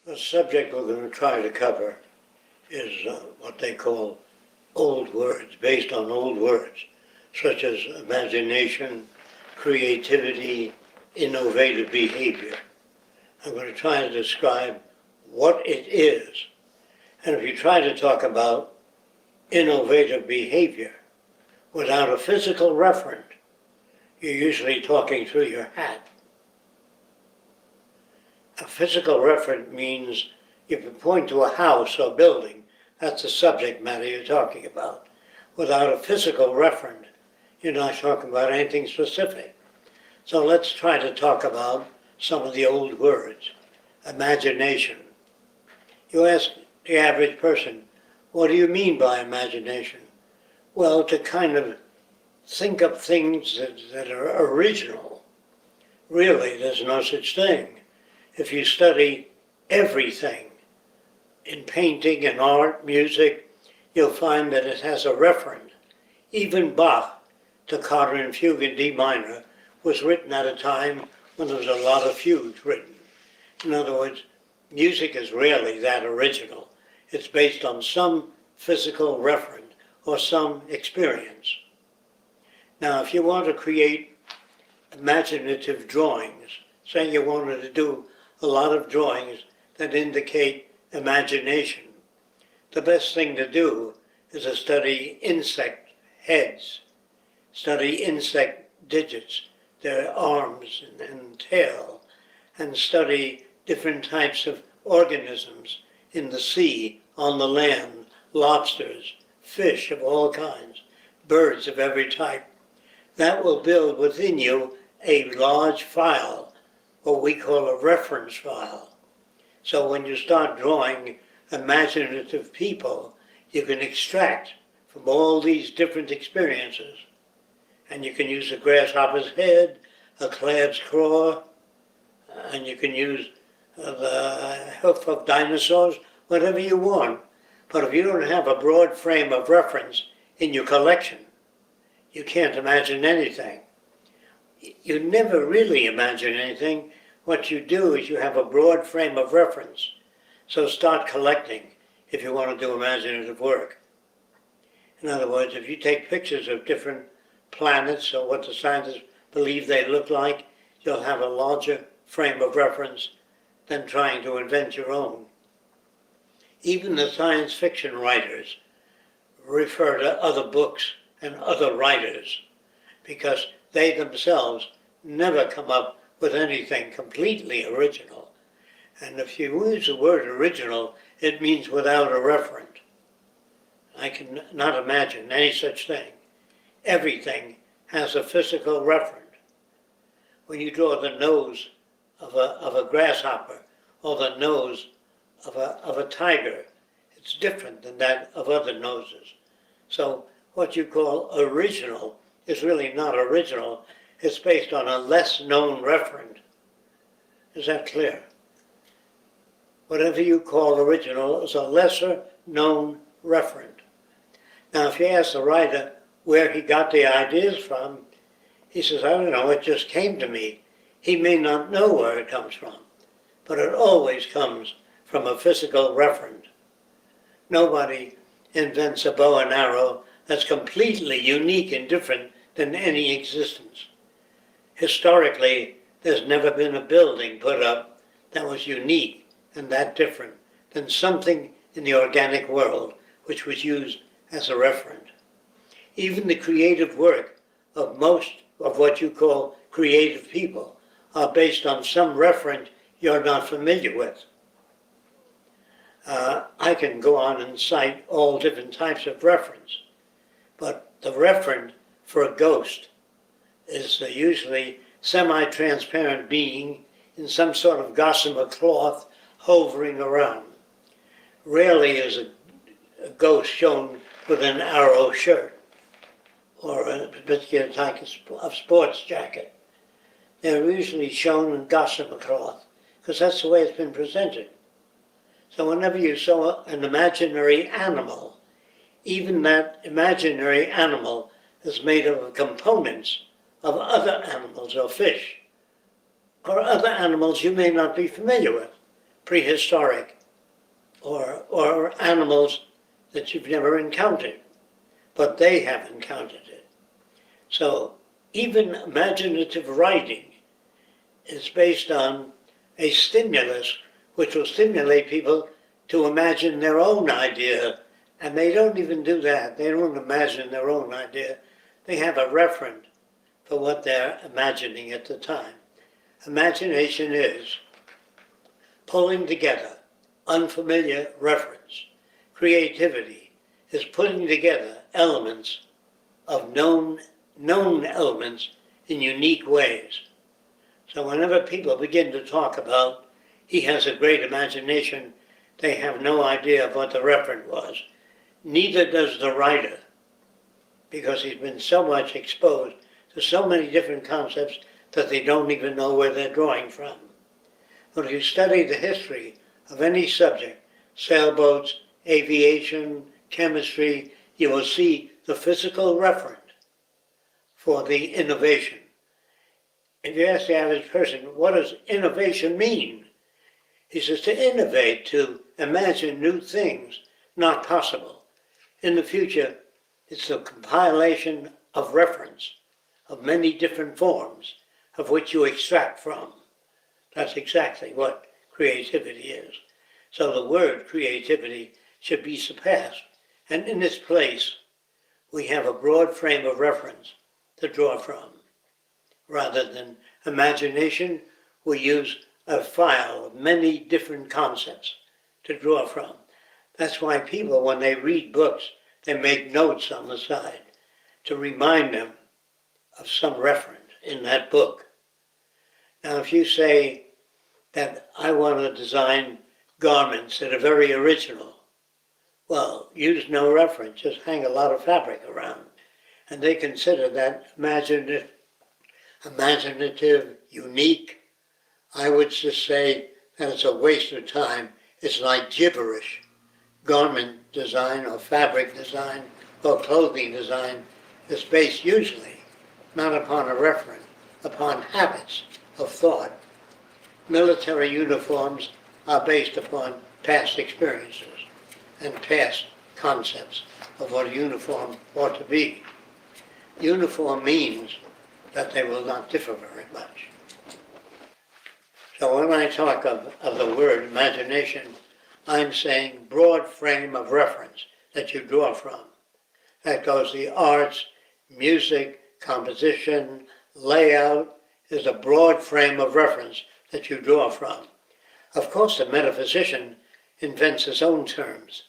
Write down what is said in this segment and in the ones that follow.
The subject we're going to try to cover is what they call old words, based on old words, such as imagination, creativity, innovative behavior. I'm going to try to describe what it is. And if you try to talk about innovative behavior without a physical referent, you're usually talking through your hat. A physical referent means if you point to a house or building, that's the subject matter you're talking about. Without a physical referent, you're not talking about anything specific. So let's try to talk about some of the old words. Imagination. You ask the average person, what do you mean by imagination? Well, to kind of think of things that are original. Really, there's no such thing. If you study everything in painting and art, music, you'll find that it has a referent. Even Bach, Toccata and Fugue in D minor, was written at a time when there was a lot of fugues written. In other words, music is rarely that original. It's based on some physical referent or some experience. Now, if you want to create imaginative drawings, say you wanted to do a lot of drawings that indicate imagination, the best thing to do is to study insect heads, study insect digits, their arms and tail, and study different types of organisms in the sea, on the land, lobsters, fish of all kinds, birds of every type. That will build within you a large file, what we call a reference file. So when you start drawing imaginative people, you can extract from all these different experiences. And you can use a grasshopper's head, a crab's claw, and you can use the hoof of dinosaurs, whatever you want. But if you don't have a broad frame of reference in your collection, you can't imagine anything. You never really imagine anything. What you do is you have a broad frame of reference. So start collecting if you want to do imaginative work. In other words, if you take pictures of different planets or what the scientists believe they look like, you'll have a larger frame of reference than trying to invent your own. Even the science fiction writers refer to other books and other writers because they themselves never come up with anything completely original. And if you use the word original, it means without a referent. I can not imagine any such thing. Everything has a physical referent. When you draw the nose of a grasshopper or the nose of a tiger, it's different than that of other noses. So what you call original is really not original. It's based on a less known referent. Is that clear? Whatever you call original is a lesser known referent. Now, if you ask the writer where he got the ideas from, he says, I don't know, it just came to me. He may not know where it comes from, but it always comes from a physical referent. Nobody invents a bow and arrow that's completely unique and different than any existence. Historically, there's never been a building put up that was unique and that different than something in the organic world which was used as a referent. Even the creative work of most of what you call creative people are based on some referent you're not familiar with. I can go on and cite all different types of reference, but the referent for a ghost is usually semi-transparent being in some sort of gossamer cloth hovering around. Rarely is a ghost shown with an arrow shirt or a particular type of sports jacket. They're usually shown in gossamer cloth because that's the way it's been presented. So whenever you saw an imaginary animal, even that imaginary animal is made up of components of other animals or fish, or other animals you may not be familiar with, prehistoric or animals that you've never encountered, but they have encountered it. So even imaginative writing is based on a stimulus which will stimulate people to imagine their own idea, and they don't even do that. They don't imagine their own idea. They have a referent for what they're imagining at the time. Imagination is pulling together unfamiliar reference. Creativity is putting together elements of known elements in unique ways. So whenever people begin to talk about he has a great imagination, they have no idea of what the referent was. Neither does the writer, because he's been so much exposed to so many different concepts that they don't even know where they're drawing from. But if you study the history of any subject, sailboats, aviation, chemistry, you will see the physical referent for the innovation. If you ask the average person, what does innovation mean? He says to innovate, to imagine new things not possible. In the future, it's the compilation of reference of many different forms of which you extract from. That's exactly what creativity is. So the word creativity should be surpassed. And in its place, we have a broad frame of reference to draw from. Rather than imagination, we use a file of many different concepts to draw from. That's why people, when they read books, they make notes on the side to remind them of some reference in that book. Now, if you say that I want to design garments that are very original, well, use no reference, just hang a lot of fabric around. And they consider that imaginative, unique. I would just say that it's a waste of time. It's like gibberish. Garment design or fabric design or clothing design is based usually not upon a reference, upon habits of thought. Military uniforms are based upon past experiences and past concepts of what a uniform ought to be. Uniform means that they will not differ very much. So when I talk of the word imagination, I'm saying broad frame of reference that you draw from. That goes the arts, music, composition, layout is a broad frame of reference that you draw from. Of course, the metaphysician invents his own terms.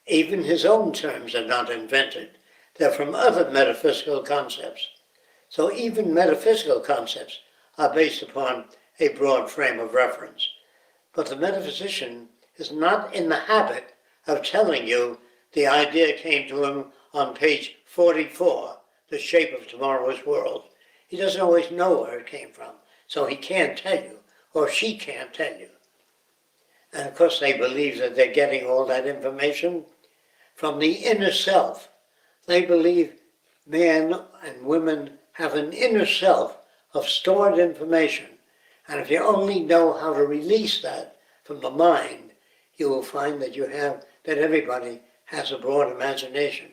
Even his own terms are not invented. They're from other metaphysical concepts. So even metaphysical concepts are based upon a broad frame of reference. But the metaphysician is not in the habit of telling you the idea came to him on page 44, the shape of tomorrow's world. He doesn't always know where it came from, so he can't tell you, or she can't tell you. And of course they believe that they're getting all that information from the inner self. They believe men and women have an inner self of stored information. And if you only know how to release that from the mind, you will find that that everybody has a broad imagination.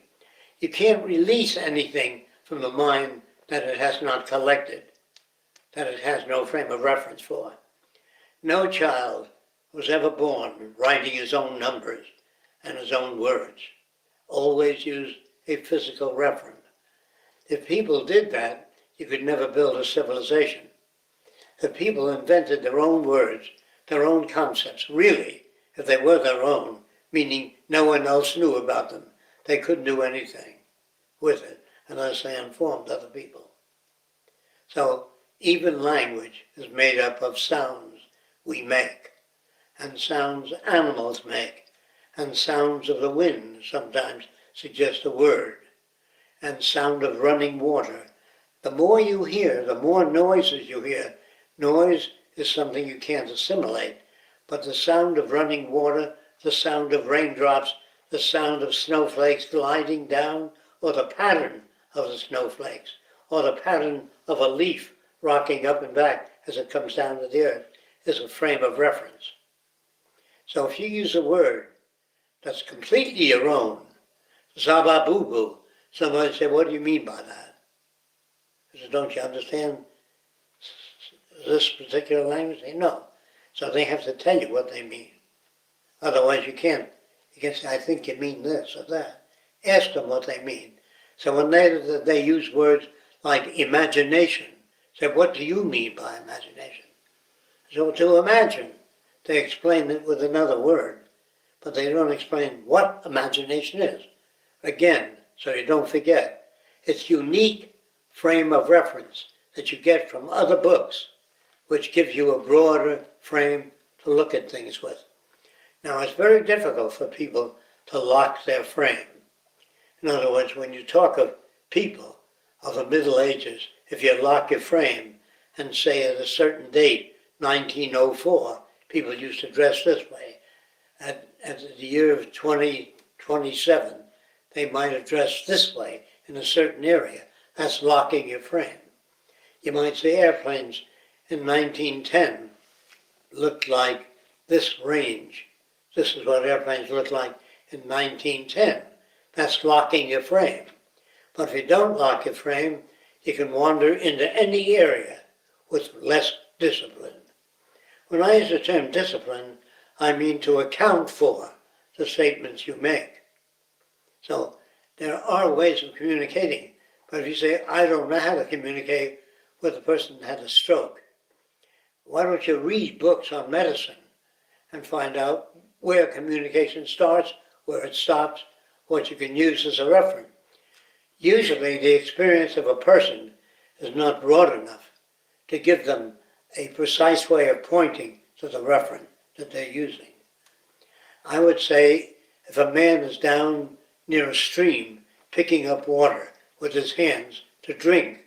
You can't release anything from the mind that it has not collected, that it has no frame of reference for. No child was ever born writing his own numbers and his own words. Always use a physical reference. If people did that, you could never build a civilization. If people invented their own words, their own concepts, really, if they were their own, meaning no one else knew about them, they couldn't do anything with it unless they informed other people. So even language is made up of sounds we make, and sounds animals make, and sounds of the wind sometimes suggest a word, and sound of running water. The more you hear, the more noises you hear. Noise is something you can't assimilate, but the sound of running water, the sound of raindrops, the sound of snowflakes gliding down, or the pattern of the snowflakes, or the pattern of a leaf rocking up and back as it comes down to the earth, is a frame of reference. So if you use a word that's completely your own, zababubu, somebody say, what do you mean by that? I said, don't you understand this particular language? They say, no. So they have to tell you what they mean. Otherwise you can't. You can say, I think you mean this or that. Ask them what they mean. So when they use words like imagination, say, what do you mean by imagination? So to imagine, they explain it with another word, but they don't explain what imagination is. Again, so you don't forget, it's unique frame of reference that you get from other books, which gives you a broader frame to look at things with. Now, it's very difficult for people to lock their frame. In other words, when you talk of people of the Middle Ages, if you lock your frame and say at a certain date, 1904, people used to dress this way. At the year of 2027, they might have dressed this way in a certain area. That's locking your frame. You might say airplanes in 1910 looked like this range. This is what airplanes looked like in 1910. That's locking your frame. But if you don't lock your frame, you can wander into any area with less discipline. When I use the term discipline, I mean to account for the statements you make. So there are ways of communicating, but if you say, I don't know how to communicate with a person that had a stroke, why don't you read books on medicine and find out where communication starts, where it stops, what you can use as a reference. Usually the experience of a person is not broad enough to give them a precise way of pointing to the reference that they're using. I would say if a man is down near a stream picking up water with his hands to drink,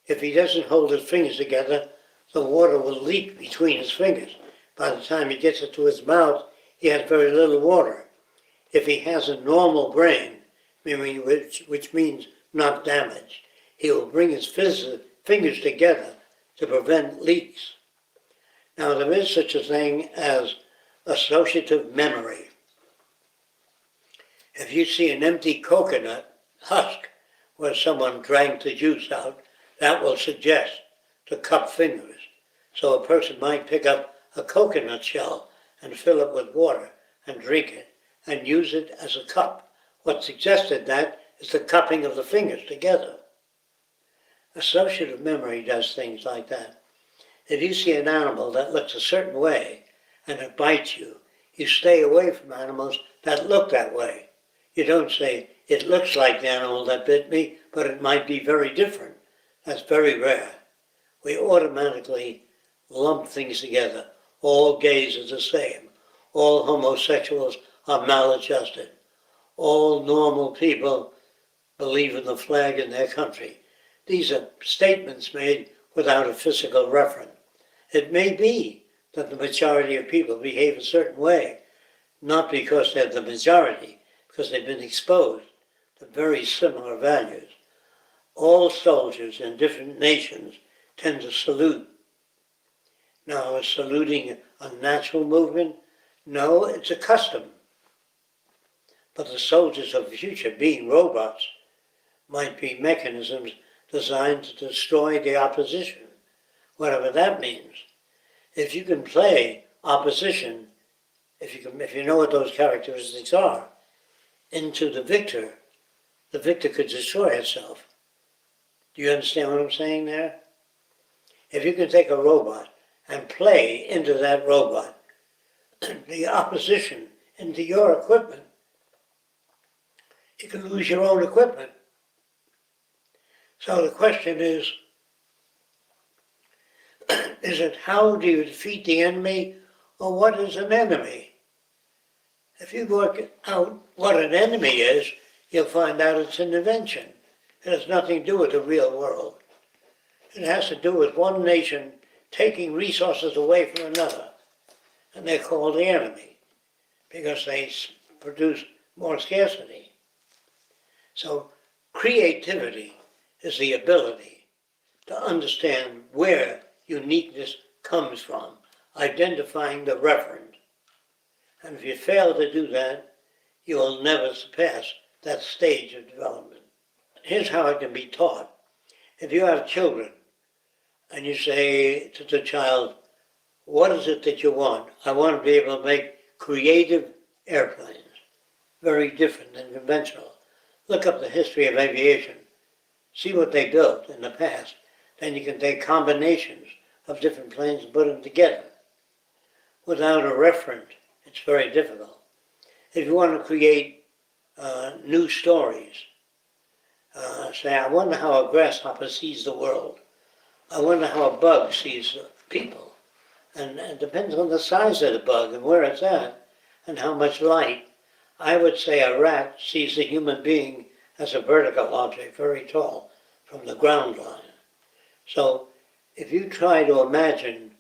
if he doesn't hold his fingers together, the water will leak between his fingers. By the time he gets it to his mouth, he has very little water. If he has a normal brain, which means not damaged, he will bring his fingers together to prevent leaks. Now, there is such a thing as associative memory. If you see an empty coconut husk where someone drank the juice out, that will suggest to cup fingers. So a person might pick up a coconut shell and fill it with water and drink it and use it as a cup. What suggested that is the cupping of the fingers together. Associative memory does things like that. If you see an animal that looks a certain way and it bites you, you stay away from animals that look that way. You don't say, it looks like the animal that bit me, but it might be very different. That's very rare. We automatically lump things together. All gays are the same. All homosexuals are maladjusted. All normal people believe in the flag in their country. These are statements made without a physical reference. It may be that the majority of people behave a certain way, not because they're the majority, because they've been exposed to very similar values. All soldiers in different nations tend to salute. Now, is saluting a natural movement? No, it's a custom. But the soldiers of the future, being robots, might be mechanisms designed to destroy the opposition, whatever that means. If you can play opposition, if you know what those characteristics are, into the victor could destroy itself. Do you understand what I'm saying there? If you can take a robot and play into that robot the opposition into your equipment, you can lose your own equipment. So the question is it how do you defeat the enemy, or what is an enemy? If you work out what an enemy is, you'll find out it's an invention. It has nothing to do with the real world. It has to do with one nation taking resources away from another, and they're called the enemy because they produce more scarcity. So creativity is the ability to understand where uniqueness comes from, identifying the referent. And if you fail to do that, you will never surpass that stage of development. Here's how it can be taught. If you have children and you say to the child, what is it that you want? I want to be able to make creative airplanes, very different than conventional. Look up the history of aviation. See what they built in the past. Then you can take combinations of different planes and put them together. Without a referent, it's very difficult. If you want to create new stories, say, I wonder how a grasshopper sees the world. I wonder how a bug sees people. And it depends on the size of the bug and where it's at and how much light. I would say a rat sees a human being as a vertical object, very tall, from the ground line. So if you try to imagine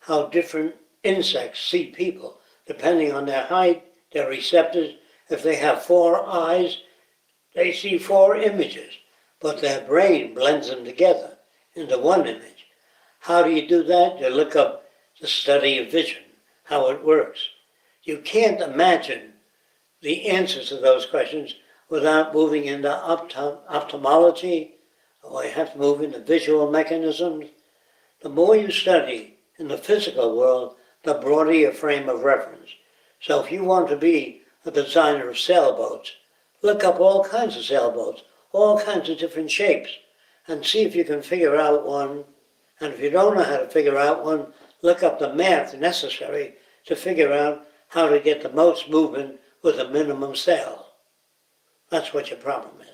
how different insects see people, depending on their height, their receptors, if they have 4 eyes, they see 4 images, but their brain blends them together into one image. How do you do that? You look up the study of vision, how it works. You can't imagine the answers to those questions without moving into ophthalmology, or you have to move into visual mechanisms. The more you study in the physical world, the broader your frame of reference. So if you want to be a designer of sailboats, look up all kinds of sailboats, all kinds of different shapes, and see if you can figure out one. And if you don't know how to figure out one, look up the math necessary to figure out how to get the most movement with a minimum sail. That's what your problem is.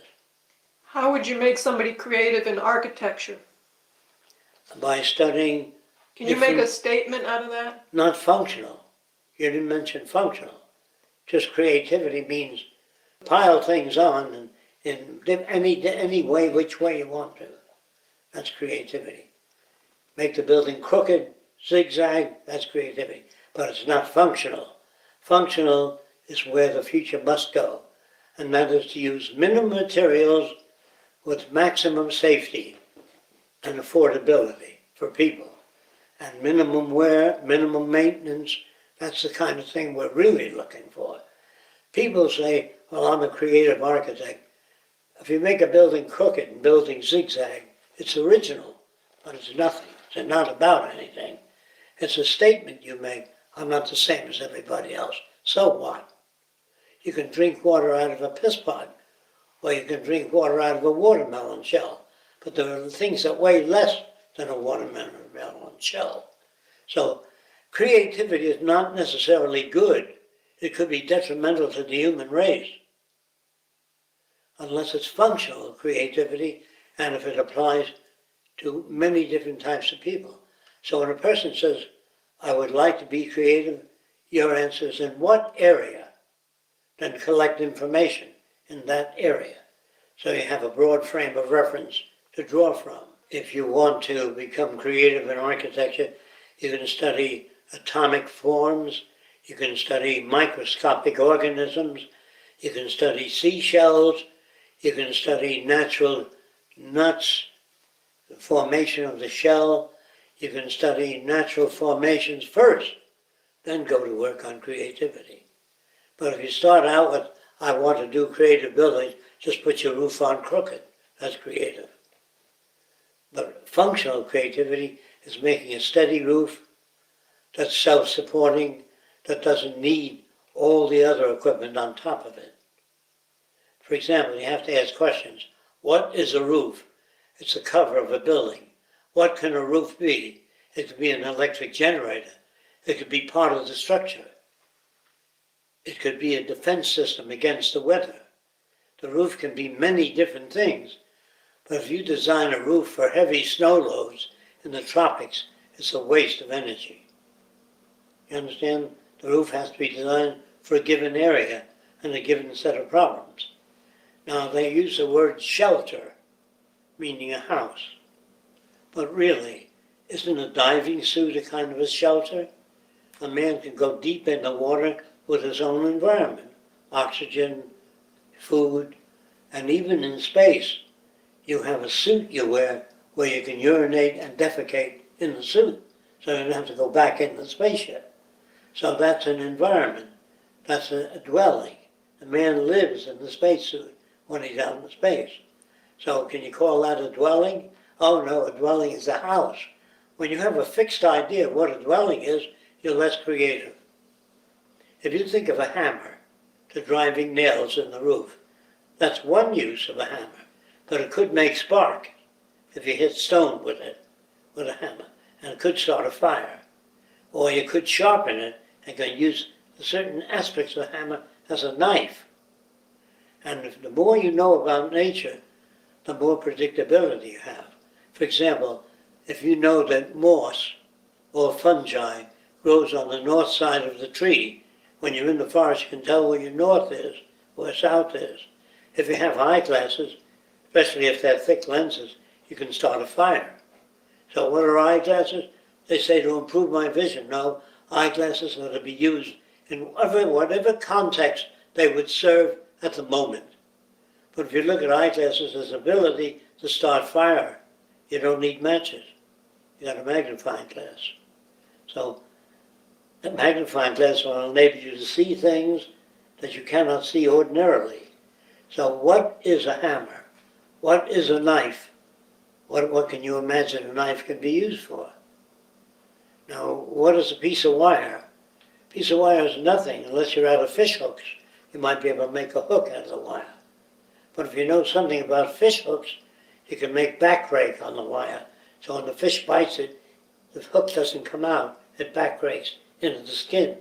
How would you make somebody creative in architecture? By studying. Can you make a statement out of that? Not functional. You didn't mention functional. Just creativity means pile things on in any way, which way you want to. That's creativity. Make the building crooked, zigzag, that's creativity. But it's not functional. Functional is where the future must go. And that is to use minimum materials with maximum safety and affordability for people. And minimum wear, minimum maintenance, that's the kind of thing we're really looking for. People say, well, I'm a creative architect. If you make a building crooked and building zigzag, it's original, but it's nothing. It's not about anything. It's a statement you make, I'm not the same as everybody else. So what? You can drink water out of a piss pot, or you can drink water out of a watermelon shell. But there are things that weigh less than a watermelon shell. So creativity is not necessarily good. It could be detrimental to the human race, unless it's functional creativity and if it applies to many different types of people. So when a person says, I would like to be creative, your answer is in what area? Then collect information in that area. So you have a broad frame of reference to draw from. If you want to become creative in architecture, you can study atomic forms, you can study microscopic organisms, you can study seashells, you can study natural nuts, the formation of the shell, you can study natural formations first, then go to work on creativity. But if you start out with, I want to do creative buildings, just put your roof on crooked, that's creative. But functional creativity is making a steady roof that's self-supporting, that doesn't need all the other equipment on top of it. For example, you have to ask questions. What is a roof? It's the cover of a building. What can a roof be? It could be an electric generator. It could be part of the structure. It could be a defense system against the weather. The roof can be many different things. But if you design a roof for heavy snow loads in the tropics, it's a waste of energy. You understand? The roof has to be designed for a given area and a given set of problems. Now, they use the word shelter, meaning a house. But really, isn't a diving suit a kind of a shelter? A man can go deep in the water with his own environment, oxygen, food, and even in space, you have a suit you wear where you can urinate and defecate in the suit, so you don't have to go back in the spaceship. So that's an environment. That's a dwelling. The man lives in the spacesuit when he's out in space. So can you call that a dwelling? Oh no, a dwelling is a house. When you have a fixed idea of what a dwelling is, you're less creative. If you think of a hammer to driving nails in the roof, that's one use of a hammer, but it could make spark if you hit stone with it, with a hammer, and it could start a fire. Or you could sharpen it and can use certain aspects of the hammer as a knife. And the more you know about nature, the more predictability you have. For example, if you know that moss or fungi grows on the north side of the tree, when you're in the forest you can tell where your north is, where south is. If you have eyeglasses, especially if they're thick lenses, you can start a fire. So what are eyeglasses? They say to improve my vision. No, eyeglasses are to be used in whatever context they would serve at the moment. But if you look at eyeglasses as ability to start fire, you don't need matches. You got a magnifying glass. So a magnifying glass will enable you to see things that you cannot see ordinarily. So what is a hammer? What is a knife? What can you imagine a knife can be used for? Now, what is a piece of wire? A piece of wire is nothing unless you're out of fish hooks. You might be able to make a hook out of the wire. But if you know something about fish hooks, you can make back rake on the wire. So when the fish bites it, the hook doesn't come out, it back rakes into the skin.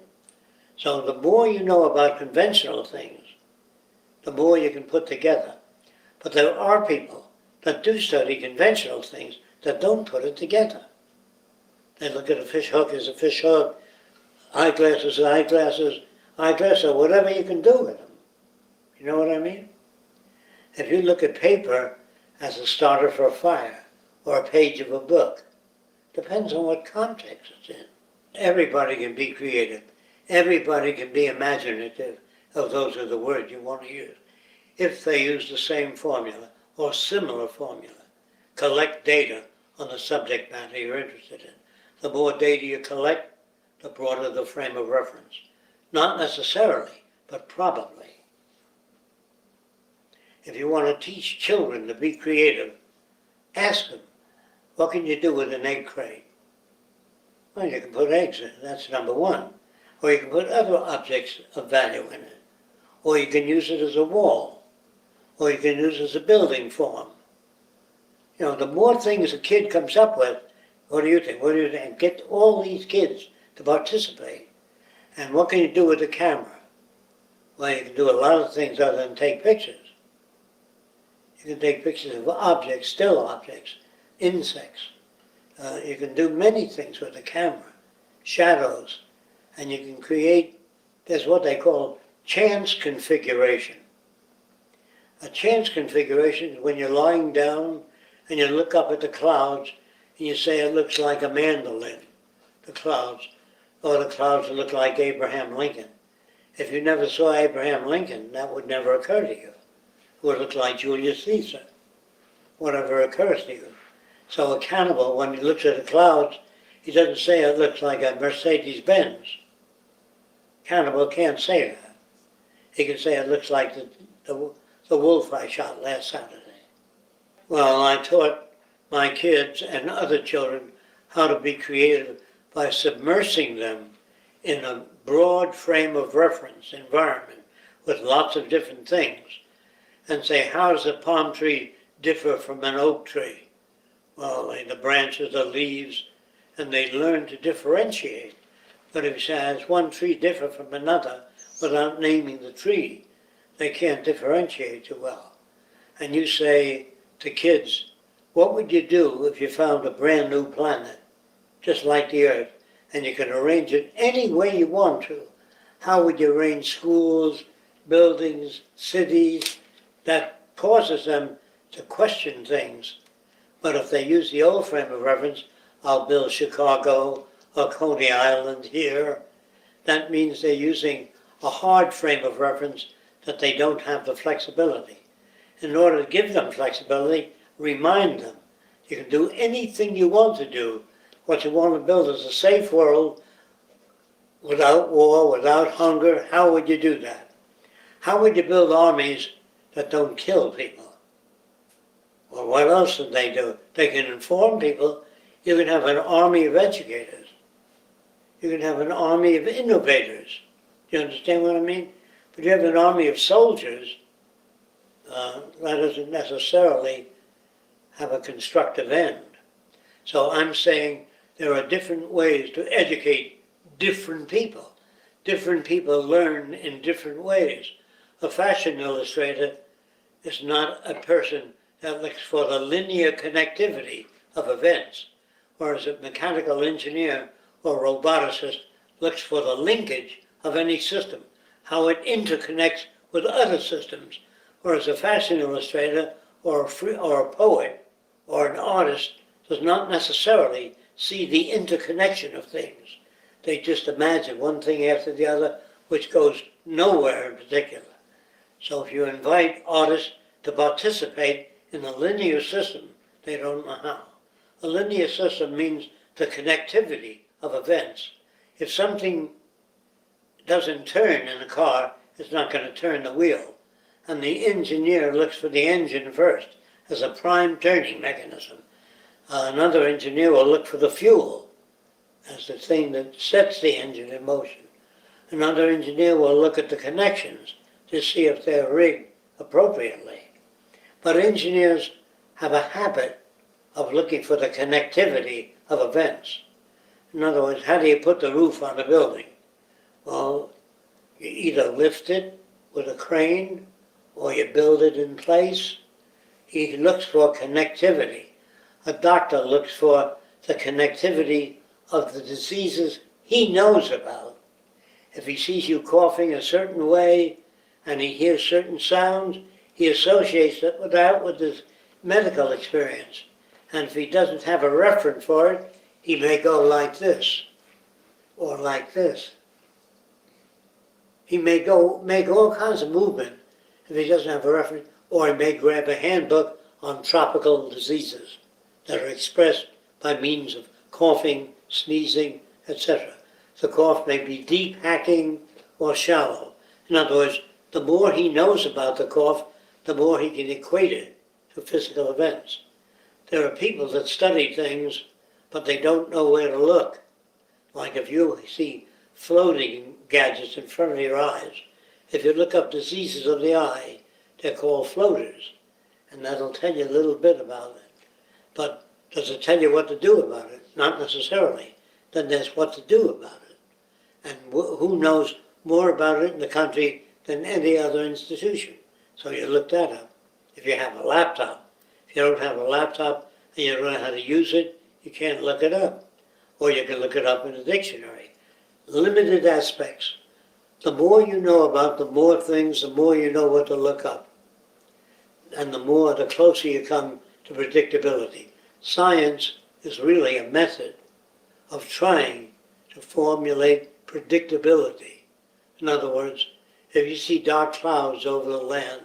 So the more you know about conventional things, the more you can put together. But there are people that do study conventional things that don't put it together. They look at a fish hook as a fish hook, eyeglasses as eyeglasses, eyeglasses, or whatever you can do with them. You know what I mean? If you look at paper as a starter for a fire, or a page of a book, depends on what context it's in. Everybody can be creative. Everybody can be imaginative, if those are the words you want to use, if they use the same formula or similar formula. Collect data on the subject matter you're interested in. The more data you collect, the broader the frame of reference. Not necessarily, but probably. If you want to teach children to be creative, ask them, what can you do with an egg crate? Well, you can put eggs in it, that's number one. Or you can put other objects of value in it. Or you can use it as a wall. Or you can use it as a building form. You know, the more things a kid comes up with, what do you think? What do you think? Get all these kids to participate. And what can you do with a camera? Well, you can do a lot of things other than take pictures. You can take pictures of objects, still objects, insects. You can do many things with a camera, shadows, and you can create, there's what they call chance configuration. A chance configuration is when you're lying down and you look up at the clouds and you say it looks like a mandolin, the clouds, or the clouds look like Abraham Lincoln. If you never saw Abraham Lincoln, that would never occur to you. It would look like Julius Caesar, whatever occurs to you. So a cannibal, when he looks at the clouds, he doesn't say it looks like a Mercedes-Benz. Cannibal can't say that. He can say it looks like the wolf I shot last Saturday. Well, I taught my kids and other children how to be creative by submersing them in a broad frame of reference environment with lots of different things and say, how does a palm tree differ from an oak tree? Well, the branches, the leaves, and they learn to differentiate. But if you say, how does one tree differ from another without naming the tree, they can't differentiate too well. And you say to kids, what would you do if you found a brand new planet, just like the Earth, and you can arrange it any way you want to? How would you arrange schools, buildings, cities? That causes them to question things. But if they use the old frame of reference, I'll build Chicago or Coney Island here, that means they're using a hard frame of reference that they don't have the flexibility. In order to give them flexibility, remind them you can do anything you want to do. What you want to build is a safe world without war, without hunger, how would you do that? How would you build armies that don't kill people? Well, what else did they do? They can inform people. You can have an army of educators. You can have an army of innovators. Do you understand what I mean? But you have an army of soldiers, that doesn't necessarily have a constructive end. So I'm saying there are different ways to educate different people. Different people learn in different ways. A fashion illustrator is not a person that looks for the linear connectivity of events, whereas a mechanical engineer or roboticist looks for the linkage of any system, how it interconnects with other systems, whereas a fashion illustrator or a poet or an artist does not necessarily see the interconnection of things. They just imagine one thing after the other, which goes nowhere in particular. So if you invite artists to participate in a linear system, they don't know how. A linear system means the connectivity of events. If something doesn't turn in a car, it's not going to turn the wheel. And the engineer looks for the engine first as a prime turning mechanism. Another engineer will look for the fuel as the thing that sets the engine in motion. Another engineer will look at the connections to see if they're rigged appropriately. But engineers have a habit of looking for the connectivity of events. In other words, how do you put the roof on a building? Well, you either lift it with a crane or you build it in place. He looks for connectivity. A doctor looks for the connectivity of the diseases he knows about. If he sees you coughing a certain way and he hears certain sounds, he associates it with that with his medical experience. And if he doesn't have a reference for it, he may go like this or like this. He may make all kinds of movement if he doesn't have a reference, or he may grab a handbook on tropical diseases that are expressed by means of coughing, sneezing, etc. The cough may be deep, hacking, or shallow. In other words, the more he knows about the cough, the more he can equate it to physical events. There are people that study things, but they don't know where to look. Like if you see floating gadgets in front of your eyes, if you look up diseases of the eye, they're called floaters, and that'll tell you a little bit about it. But does it tell you what to do about it? Not necessarily. Then there's what to do about it. And who knows more about it in the country than any other institution? So you look that up. If you have a laptop, if you don't have a laptop and you don't know how to use it, you can't look it up. Or you can look it up in a dictionary. Limited aspects. The more you know about, the more things, the more you know what to look up. And the closer you come to predictability. Science is really a method of trying to formulate predictability. In other words, if you see dark clouds over the land,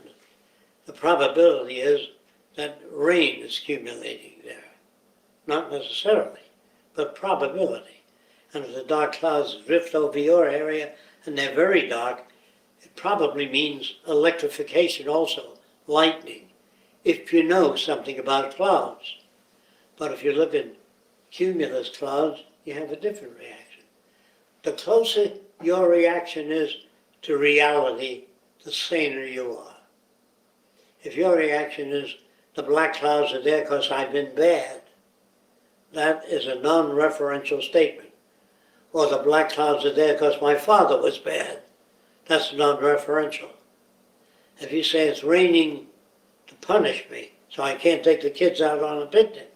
the probability is that rain is accumulating there. Not necessarily, but probability. And if the dark clouds drift over your area and they're very dark, it probably means electrification also, lightning, if you know something about clouds. But if you look at cumulus clouds, you have a different reaction. The closer your reaction is to reality, the saner you are. If your reaction is, the black clouds are there because I've been bad, that is a non-referential statement. Or the black clouds are there because my father was bad, that's non-referential. If you say it's raining to punish me, so I can't take the kids out on a picnic,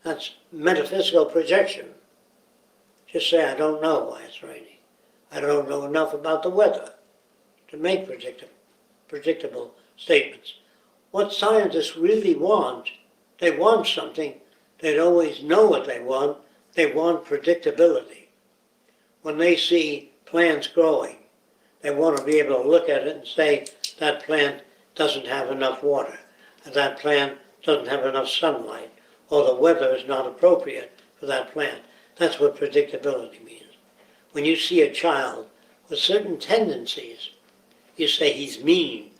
that's metaphysical projection. Just say, I don't know why it's raining. I don't know enough about the weather to make predictable statements. What scientists really want, they want something. They don't always know what they want. They want predictability. When they see plants growing, they want to be able to look at it and say, that plant doesn't have enough water, and that plant doesn't have enough sunlight, or the weather is not appropriate for that plant. That's what predictability means. When you see a child with certain tendencies, you say he's mean.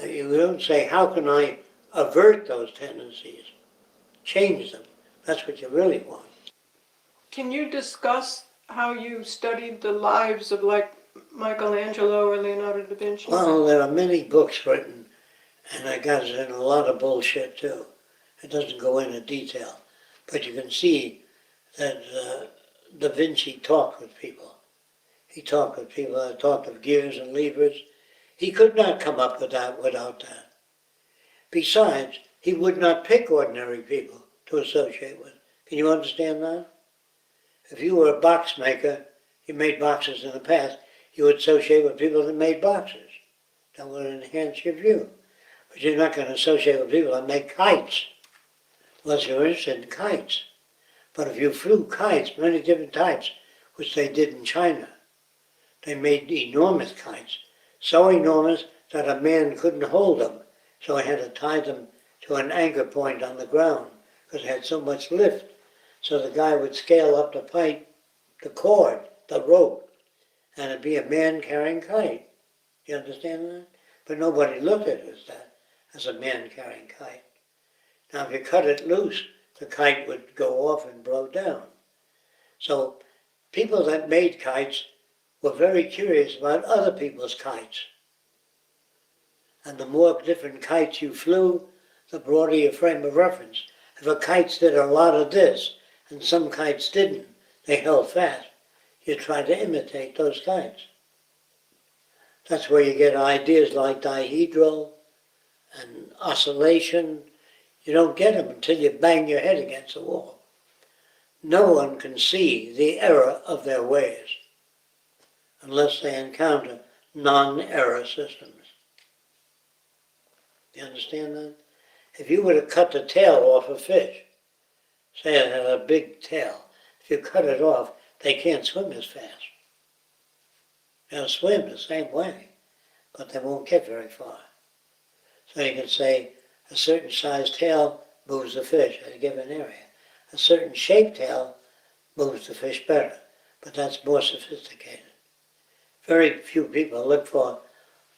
You don't say, how can I avert those tendencies? Change them. That's what you really want. Can you discuss how you studied the lives of like Michelangelo or Leonardo da Vinci? Well, there are many books written, and I got in a lot of bullshit too. It doesn't go into detail, but you can see that Da Vinci talked with people. He talked with people, talked of gears and levers. He could not come up with that without that. Besides, he would not pick ordinary people to associate with. Can you understand that? If you were a box maker, you made boxes in the past, you would associate with people that made boxes. That would enhance your view. But you're not going to associate with people that make kites, unless you're interested in kites. But if you flew kites, many different types, which they did in China, they made enormous kites, so enormous that a man couldn't hold them, so he had to tie them to an anchor point on the ground, because they had so much lift. So the guy would scale up the pipe, the cord, the rope, and it'd be a man carrying kite. You understand that? But nobody looked at it as that, as a man carrying kite. Now if you cut it loose, the kite would go off and blow down. So people that made kites were very curious about other people's kites. And the more different kites you flew, the broader your frame of reference. If a kite did a lot of this, and some kites didn't, they held fast, you try to imitate those kites. That's where you get ideas like dihedral and oscillation. You don't get them until you bang your head against the wall. No one can see the error of their ways unless they encounter non-error systems. You understand that? If you were to cut the tail off a fish, say it had a big tail, if you cut it off, they can't swim as fast. They'll swim the same way, but they won't get very far. So you can say a certain size tail moves the fish at a given area. A certain shaped tail moves the fish better, but that's more sophisticated. Very few people look for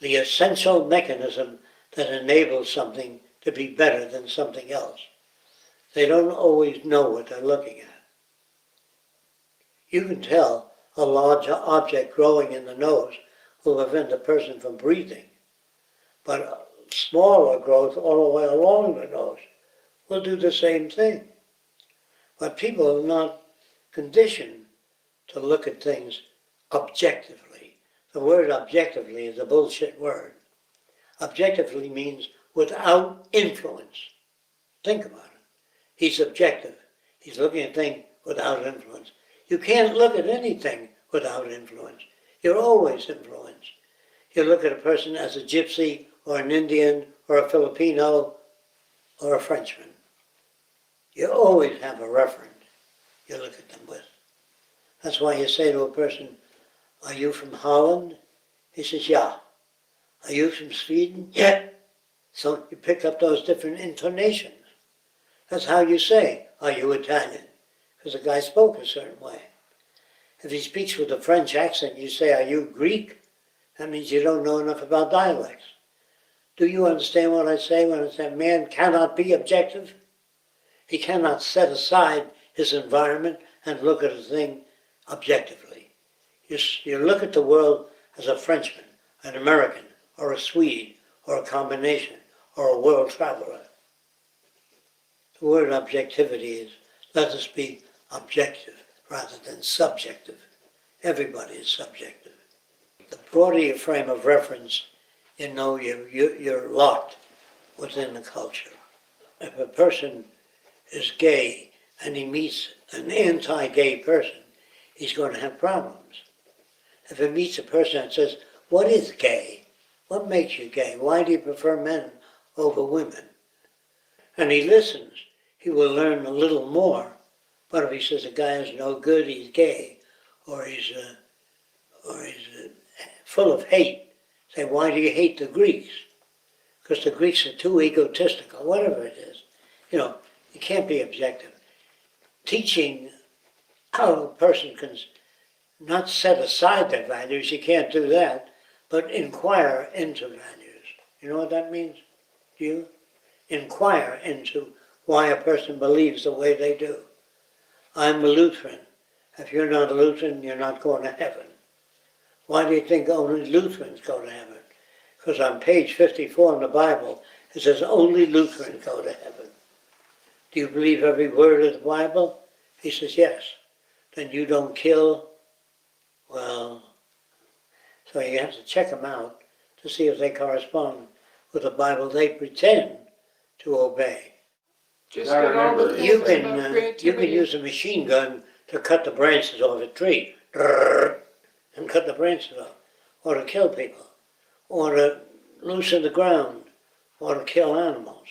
the essential mechanism that enables something to be better than something else. They don't always know what they're looking at. You can tell a large object growing in the nose will prevent a person from breathing, but smaller growth all the way along the nose will do the same thing. But people are not conditioned to look at things objectively. The word objectively is a bullshit word. Objectively means without influence. Think about it. He's objective. He's looking at things without influence. You can't look at anything without influence. You're always influenced. You look at a person as a gypsy or an Indian or a Filipino or a Frenchman. You always have a reference you look at them with. That's why you say to a person, "Are you from Holland?" He says, "Yeah." "Are you from Sweden?" "Yeah." So you pick up those different intonations. That's how you say, "Are you Italian?" Because the guy spoke a certain way. If he speaks with a French accent, you say, "Are you Greek?" That means you don't know enough about dialects. Do you understand what I say when I say man cannot be objective? He cannot set aside his environment and look at a thing objectively. You look at the world as a Frenchman, an American, or a Swede, or a combination, or a world traveler. The word objectivity is, let us be objective rather than subjective. Everybody is subjective. The broader your frame of reference, you know you're locked within the culture. If a person is gay and he meets an anti-gay person, he's going to have problems. If he meets a person that says, "What is gay? What makes you gay? Why do you prefer men over women?" And he listens, he will learn a little more. But if he says a guy is no good, he's gay, or he's full of hate, say, "Why do you hate the Greeks?" Because the Greeks are too egotistical, whatever it is. You can't be objective. Teaching how a person can not set aside their values, you can't do that, but inquire into values. You know what that means? Do you? Inquire into why a person believes the way they do. I'm a Lutheran. If you're not a Lutheran, you're not going to heaven. Why do you think only Lutherans go to heaven? Because on page 54 in the Bible, it says only Lutherans go to heaven. Do you believe every word of the Bible? He says, yes. Then you don't kill? Well, so you have to check them out to see if they correspond with the Bible they pretend to obey. Just I get all the remember things You Yes, can, about you creativity. can use a machine gun to cut the branches off a tree, and cut the branches off, or to kill people, or to loosen the ground, or to kill animals.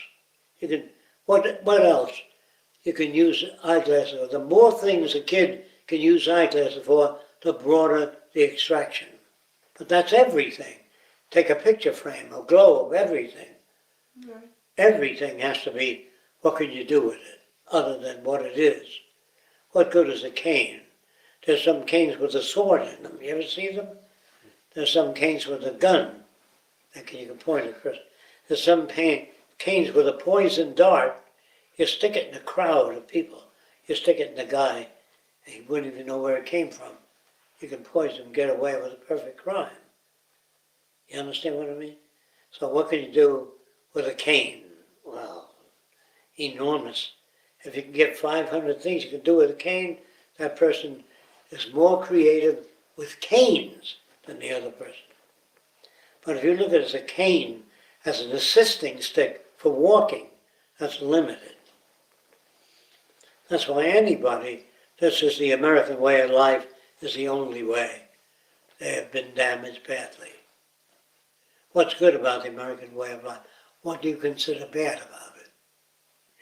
You can, what else? You can use eyeglasses for. The more things a kid can use eyeglasses for, the broader the extraction. But that's everything. Take a picture frame, a globe, everything. Right. Everything has to be, what can you do with it, other than what it is? What good is a cane? There's some canes with a sword in them. You ever see them? There's some canes with a gun. You can point at Chris. There's some canes with a poison dart. You stick it in a crowd of people. You stick it in the guy, and he wouldn't even know where it came from. You can poison him, get away with a perfect crime. You understand what I mean? So what can you do with a cane? Well, enormous. If you can get 500 things you can do with a cane, that person is more creative with canes than the other person. But if you look at it as a cane, as an assisting stick for walking, that's limited. That's why anybody that says the American way of life is the only way, they have been damaged badly. What's good about the American way of life? What do you consider bad about it?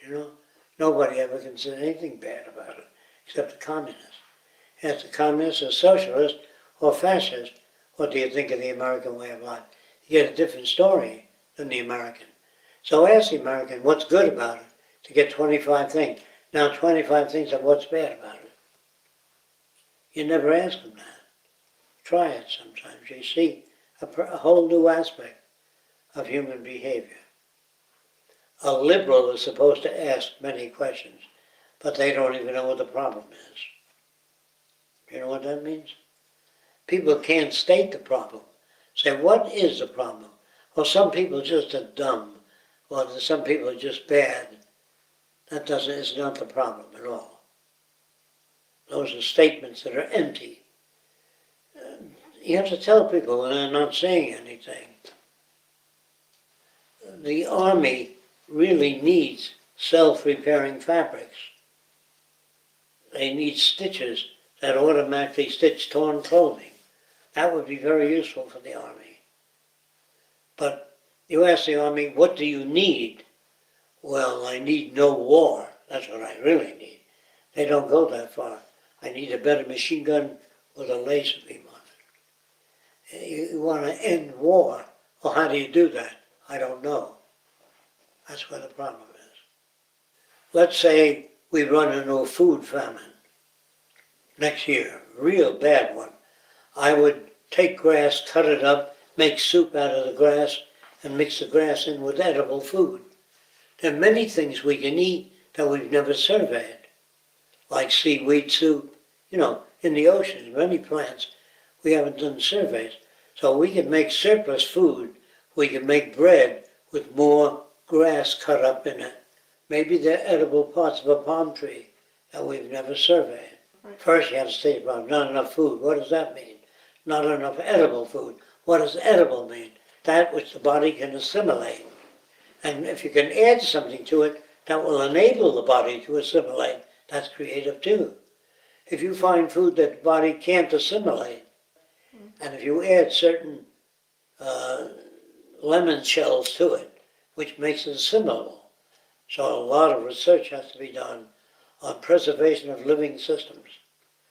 You know, nobody ever considered anything bad about it, except the communists. As the communist or socialist or fascist, what do you think of the American way of life? You get a different story than the American. So ask the American what's good about it to get 25 things. Now 25 things of what's bad about it. You never ask them that. Try it sometimes. You see a whole new aspect of human behavior. A liberal is supposed to ask many questions, but they don't even know what the problem is. You know what that means? People can't state the problem. Say, what is the problem? Well, some people just are dumb, or some people are just bad. That is not the problem at all. Those are statements that are empty. You have to tell people when they're not saying anything. The army really needs self-repairing fabrics. They need stitches that automatically stitch torn clothing. That would be very useful for the army. But you ask the army, what do you need? Well, I need no war. That's what I really need. They don't go that far. I need a better machine gun with a laser beam on it. You want to end war. Well, how do you do that? I don't know. That's where the problem is. Let's say we run into a food famine next year, real bad one. I would take grass, cut it up, make soup out of the grass, and mix the grass in with edible food. There are many things we can eat that we've never surveyed, like seaweed soup. You know, in the oceans, many plants, we haven't done surveys. So we can make surplus food. We can make bread with more grass cut up in it. Maybe they're edible parts of a palm tree that we've never surveyed. Right. First you have to state about not enough food. What does that mean? Not enough edible food. What does edible mean? That which the body can assimilate. And if you can add something to it that will enable the body to assimilate, that's creative too. If you find food that the body can't assimilate, and if you add certain lemon shells to it, which makes it assimilable. So a lot of research has to be done on preservation of living systems.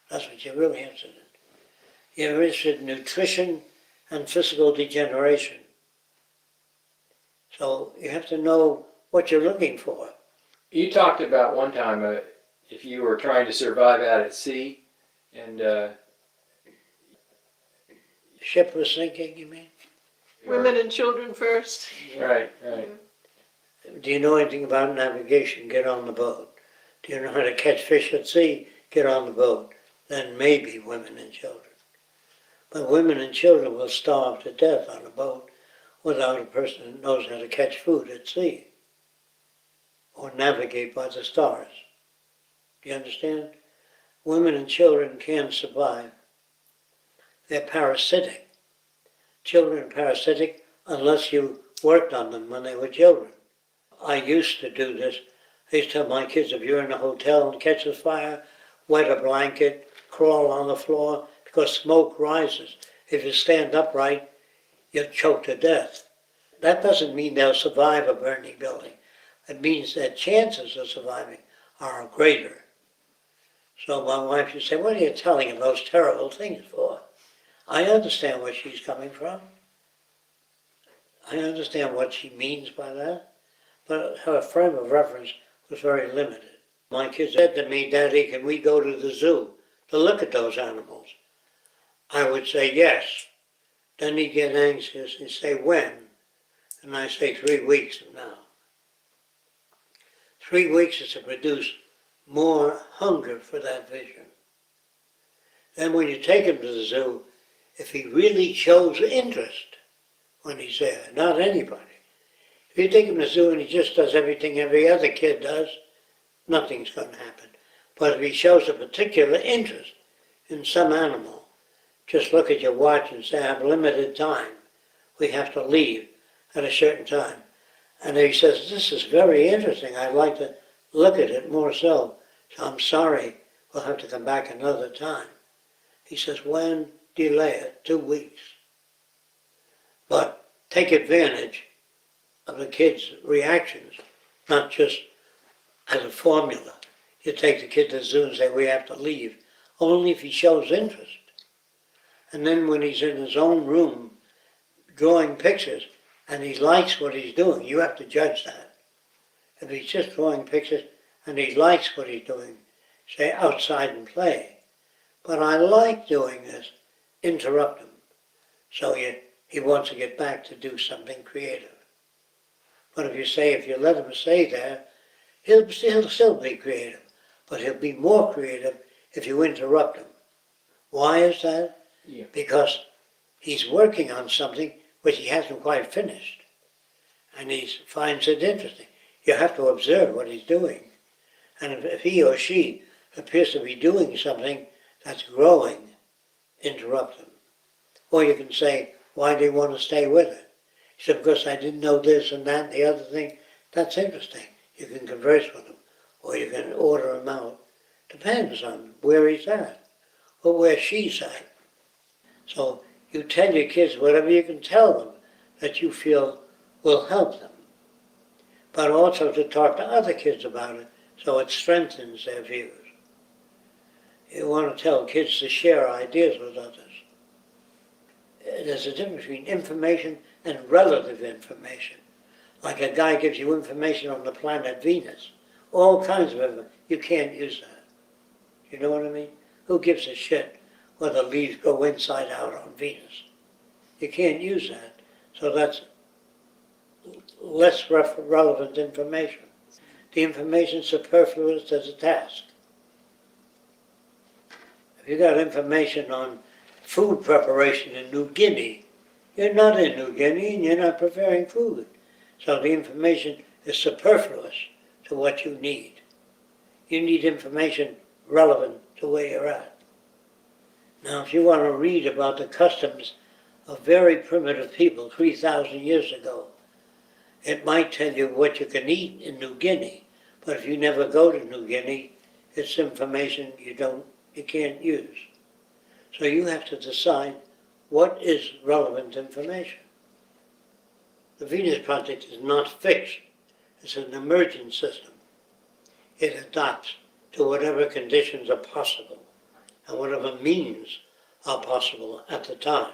That's what you're really interested in. You're interested in nutrition and physical degeneration. So you have to know what you're looking for. You talked about one time if you were trying to survive out at sea and ship was sinking, you mean? Women and children first. Right, right. Do you know anything about navigation? Get on the boat. Do you know how to catch fish at sea? Get on the boat. Then maybe women and children. But women and children will starve to death on a boat without a person that knows how to catch food at sea or navigate by the stars. Do you understand? Women and children can't survive. They're parasitic. Children are parasitic unless you worked on them when they were children. I used to do this. I used to tell my kids, if you're in a hotel and catches fire, wet a blanket, crawl on the floor, because smoke rises. If you stand upright, you'll choke to death. That doesn't mean they'll survive a burning building. It means their chances of surviving are greater. So my wife used to say, what are you telling him those terrible things for? I understand where she's coming from. I understand what she means by that. But her frame of reference was very limited. My kids said to me, Daddy, can we go to the zoo to look at those animals? I would say yes. Then he'd get anxious and say, when? And I say 3 weeks from now. 3 weeks is to produce more hunger for that vision. Then when you take him to the zoo, if he really shows interest when he's there, not anybody. If you take him to the zoo and he just does everything every other kid does, nothing's going to happen. But if he shows a particular interest in some animal, just look at your watch and say, I have limited time. We have to leave at a certain time. And if he says, this is very interesting, I'd like to look at it more so I'm sorry, we'll have to come back another time. He says, when? Delay it, 2 weeks. But take advantage of the kid's reactions, not just as a formula. You take the kid to the zoo and say, we have to leave, only if he shows interest. And then when he's in his own room drawing pictures and he likes what he's doing, you have to judge that. If he's just drawing pictures and he likes what he's doing, say outside and play. But I like doing this, interrupt him. So he wants to get back to do something creative. But if you let him stay there, he'll still be creative. But he'll be more creative if you interrupt him. Why is that? Yeah. Because he's working on something which he hasn't quite finished. And he finds it interesting. You have to observe what he's doing. And if he or she appears to be doing something that's growing, interrupt them. Or you can say, why do you want to stay with it? He said, because I didn't know this and that and the other thing. That's interesting. You can converse with him. Or you can order him out. Depends on where he's at. Or where she's at. So you tell your kids whatever you can tell them that you feel will help them. But also to talk to other kids about it so it strengthens their views. You want to tell kids to share ideas with others. There's a difference between information and relative information. Like a guy gives you information on the planet Venus. All kinds of information. You can't use that. You know what I mean? Who gives a shit whether leaves go inside out on Venus? You can't use that. So that's less relevant information. The information is superfluous to the task. If you got information on food preparation in New Guinea, you're not in New Guinea and you're not preparing food. So the information is superfluous to what you need. You need information relevant to where you're at. Now, if you want to read about the customs of very primitive people 3,000 years ago, it might tell you what you can eat in New Guinea. But if you never go to New Guinea, it's information you can't use. So you have to decide what is relevant information. The Venus Project is not fixed. It's an emergent system. It adapts to whatever conditions are possible and whatever means are possible at the time.